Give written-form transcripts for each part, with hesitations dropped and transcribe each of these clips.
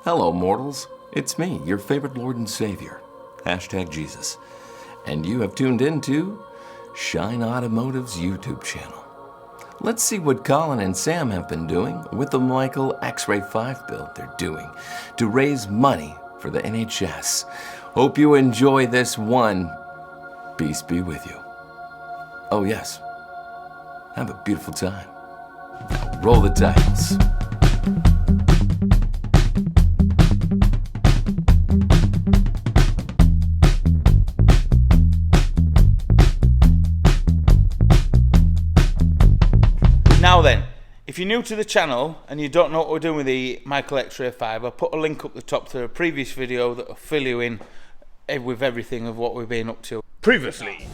Hello, mortals. It's me, your favorite Lord and Savior. #Jesus. And you have tuned into Shine Automotive's YouTube channel. Let's see what Colin and Sam have been doing with the Michael X-Ray 5 build they're doing to raise money for the NHS. Hope you enjoy this one. Peace be with you. Oh yes, have a beautiful time. Now roll the titles. Now then, if you're new to the channel and you don't know what we're doing with the Michael X-Ray 5, I'll put a link up the top to a previous video that will fill you in with everything of what we've been up to previously.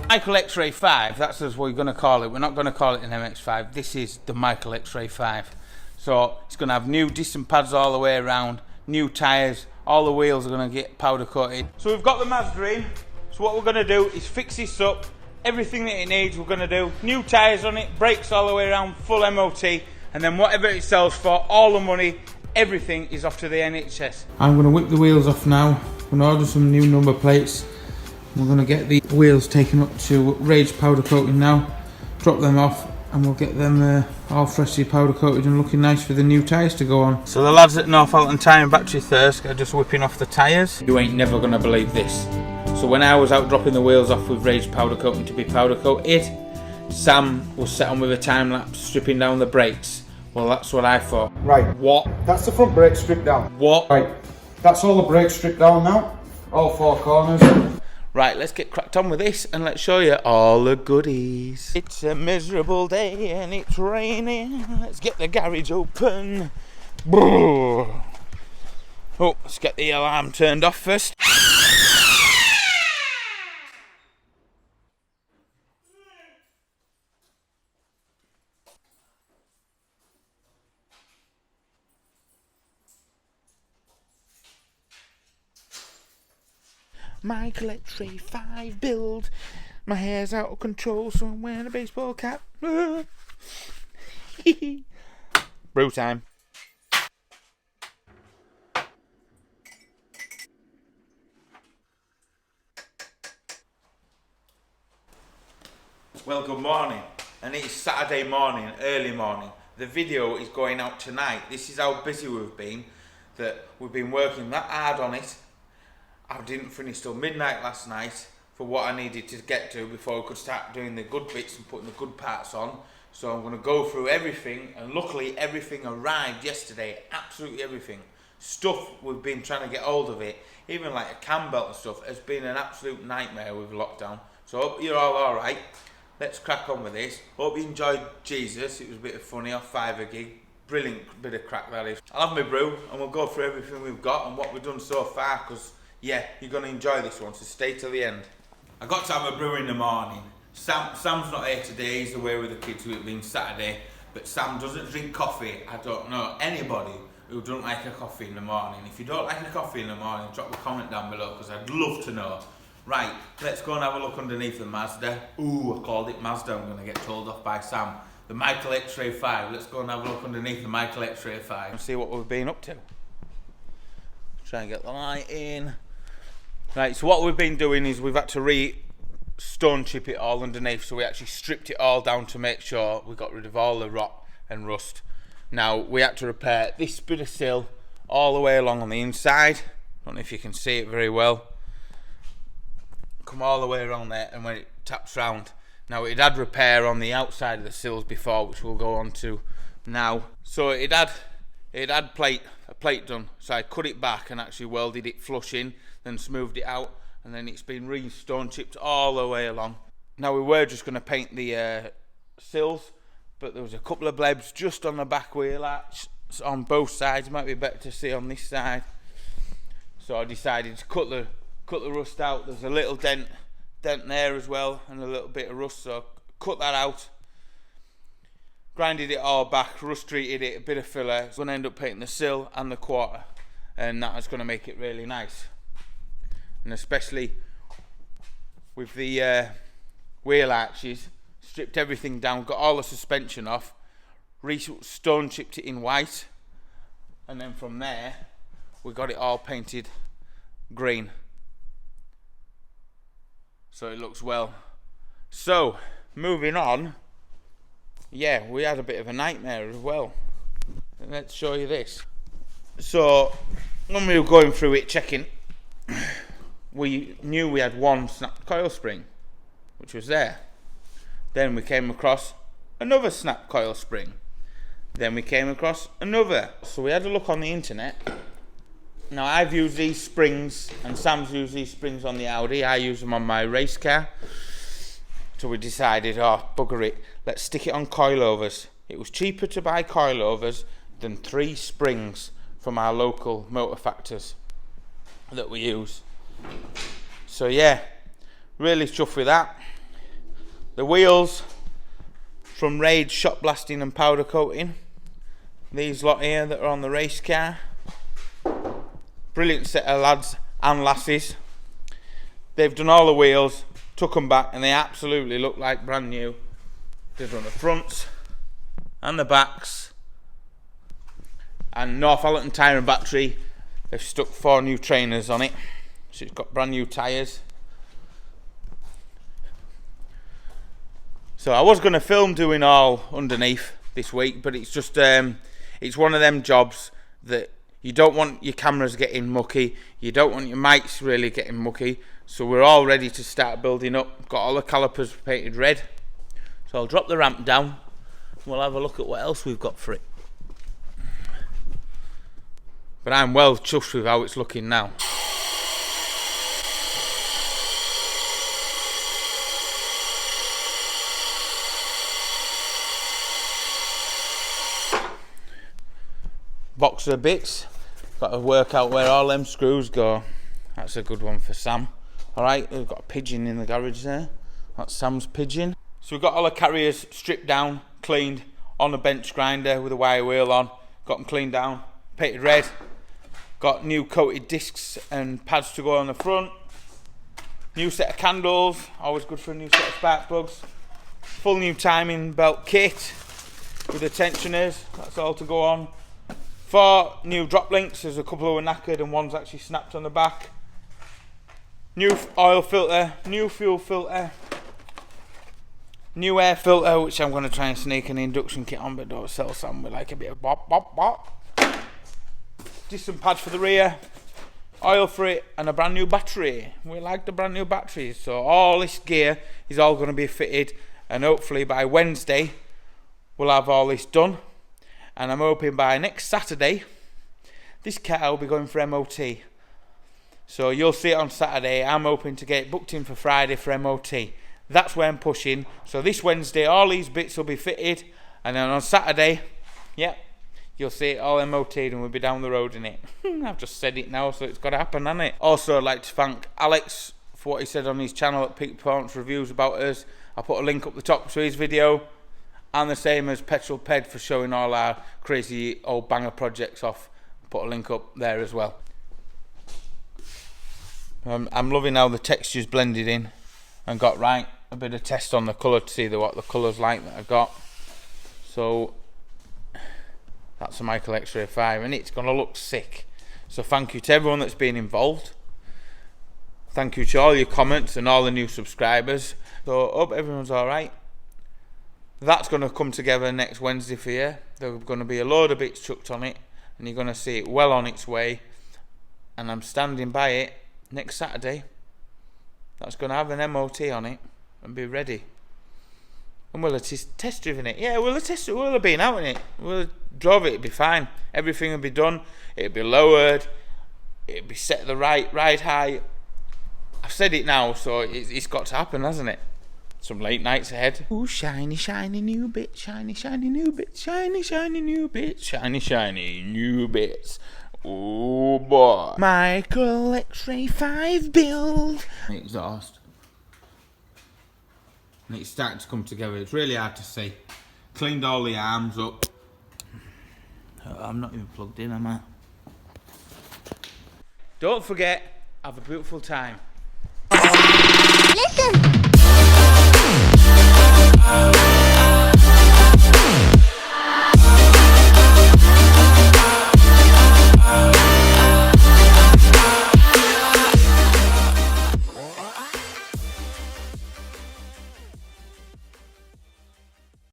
Michael X-Ray 5, that's what we're going to call it. We're not going to call it an MX5. This is the Michael X-Ray 5. So it's going to have new disc pads all the way around, new tyres, all the wheels are going to get powder coated. So we've got the Mazda in. So what we're going to do is fix this up, everything that it needs we're going to do. New tyres on it, brakes all the way around, full MOT, and then whatever it sells for, all the money, everything is off to the NHS. I'm going to whip the wheels off now. I'm going to order some new number plates. We're going to get the wheels taken up to rage powder coating now, drop them off, and we'll get them all freshly powder coated and looking nice for the new tyres to go on. So the lads at Northallerton Tyre and Battery Thirsk are just whipping off the tyres. You ain't never going to believe this. So when I was out dropping the wheels off with rage powder coating to be powder coated, Sam was set on with a time lapse stripping down the brakes. Well, that's what I thought. Right. What? That's the front brake stripped down. What? Right. That's all the brakes stripped down now. All four corners. Right, let's get cracked on with this and let's show you all the goodies. It's a miserable day and it's raining. Let's get the garage open. Oh, let's get the alarm turned off first. Michael X-Ray 5 build. My hair's out of control, so I'm wearing a baseball cap. Brew time. Well, good morning. And it's Saturday morning, early morning. The video is going out tonight. This is how busy we've been, that we've been working that hard on it. I didn't finish till midnight last night for what I needed to get to before we could start doing the good bits and putting the good parts on. So I'm going to go through everything, and luckily everything arrived yesterday, absolutely everything. Stuff we've been trying to get hold of it, even like a cam belt and stuff, has been an absolute nightmare with lockdown. So I hope you're all alright. Let's crack on with this. Hope you enjoyed Jesus, it was a bit of funny off Fiverr gig. Brilliant bit of crack that is. I'll have my brew and we'll go through everything we've got and what we've done so far, because yeah, you're going to enjoy this one, so stay till the end. I got to have a brew in the morning. Sam's not here today, he's away with the kids, with it being Saturday, but Sam doesn't drink coffee. I don't know anybody who doesn't like a coffee in the morning. If you don't like a coffee in the morning, drop a comment down below, because I'd love to know. Right, let's go and have a look underneath the Mazda. Ooh, I called it Mazda, I'm going to get told off by Sam. The Michael X-Ray 5, let's go and have a look underneath the Michael X-Ray 5 and see what we've been up to. Try and get the light in. Right, so what we've been doing is we've had to stone chip it all underneath, so we actually stripped it all down to make sure we got rid of all the rot and rust. Now we had to repair this bit of sill all the way along on the inside. Don't know if you can see it very well. Come all the way around there, and when it taps round. Now it had repair on the outside of the sills before, which we'll go on to now. So it had a plate done, so I cut it back and actually welded it flush in, then smoothed it out, and then it's been re-stone chipped all the way along. Now we were just going to paint the sills, but there was a couple of blebs just on the back wheel arch on both sides. Might be better to see on this side, so I decided to cut the rust out. There's a little dent there as well, and a little bit of rust, so cut that out, grinded it all back, rust treated it, a bit of filler. It's going to end up painting the sill and the quarter, and that is going to make it really nice. And especially with the wheel arches, stripped everything down, got all the suspension off, stone chipped it in white, and then from there we got it all painted green, so it looks well. So moving on, yeah, we had a bit of a nightmare as well. Let's show you this. So when we were going through it checking, we knew we had one snapped coil spring, which was there. Then we came across another snapped coil spring. Then we came across another. So we had a look on the internet. Now I've used these springs, and Sam's used these springs on the Audi. I use them on my race car. So we decided, oh, bugger it, let's stick it on coilovers. It was cheaper to buy coilovers than 3 springs from our local motor factors that we use. So yeah, really chuffed with that. The wheels from Raid shot blasting and powder coating. These lot here that are on the race car. Brilliant set of lads and lasses. They've done all the wheels, took them back, and they absolutely look like brand new. They've done the fronts and the backs. And Northallerton Tyre and Battery, they've stuck 4 new trainers on it, so it's got brand new tyres. So I was going to film doing all underneath this week, but it's just it's one of them jobs that you don't want your cameras getting mucky, you don't want your mics really getting mucky. So we're all ready to start building up. Got all the calipers painted red, so I'll drop the ramp down. We'll have a look at what else we've got for it. But I'm well chuffed with how it's looking now. Box of bits. Got to work out where all them screws go. That's a good one for Sam. Alright, we've got a pigeon in the garage there. That's Sam's pigeon. So we've got all the carriers stripped down, cleaned, on a bench grinder with a wire wheel on. Got them cleaned down, painted red. Got new coated discs and pads to go on the front. New set of candles, always good for a new set of spark plugs. Full new timing belt kit with the tensioners, that's all to go on. 4 new drop links, there's a couple who were knackered and one's actually snapped on the back. New oil filter, new fuel filter, new air filter, which I'm going to try and sneak an induction kit on, but don't sell some with like a bit of bop bop bop. Just some pads for the rear, oil for it, and a brand new battery. We like the brand new batteries, so all this gear is all going to be fitted, and hopefully by Wednesday we'll have all this done. And I'm hoping by next Saturday this car will be going for MOT. So you'll see it on Saturday. I'm hoping to get it booked in for Friday for MOT. That's where I'm pushing. So this Wednesday all these bits will be fitted, and then on Saturday, yep, you'll see it all MOT'd and we'll be down the road in it. I've just said it now, so it's got to happen, hasn't it? Also, I'd like to thank Alex for what he said on his channel at Peak Performance Reviews about us. I'll put a link up the top to his video. And the same as Petrol Ped for showing all our crazy old banger projects off. Put a link up there as well. I'm loving how the texture's blended in and got right. A bit of test on the colour to see what the colour's like that I got. So that's a Michael X-Ray 5 and it's going to look sick. So thank you to everyone that's been involved. Thank you to all your comments and all the new subscribers. So hope everyone's alright. That's going to come together next Wednesday for you. There's going to be a load of bits chucked on it, and you're going to see it well on its way. And I'm standing by it next Saturday. That's going to have an MOT on it and be ready. And we'll have test driven it. Yeah, we'll have been out in it. We'll have drove it, it'll be fine. Everything will be done. It'll be lowered. It'll be set at the right height. I've said it now, so it's got to happen, hasn't it? Some late nights ahead. Ooh, shiny, shiny new bits, shiny, shiny new bits, shiny, shiny new bits, shiny, shiny new bits. Oh boy. Michael X-Ray 5 build. Exhaust. And it's starting to come together. It's really hard to see. Cleaned all the arms up. I'm not even plugged in, am I? Don't forget, have a beautiful time. Listen.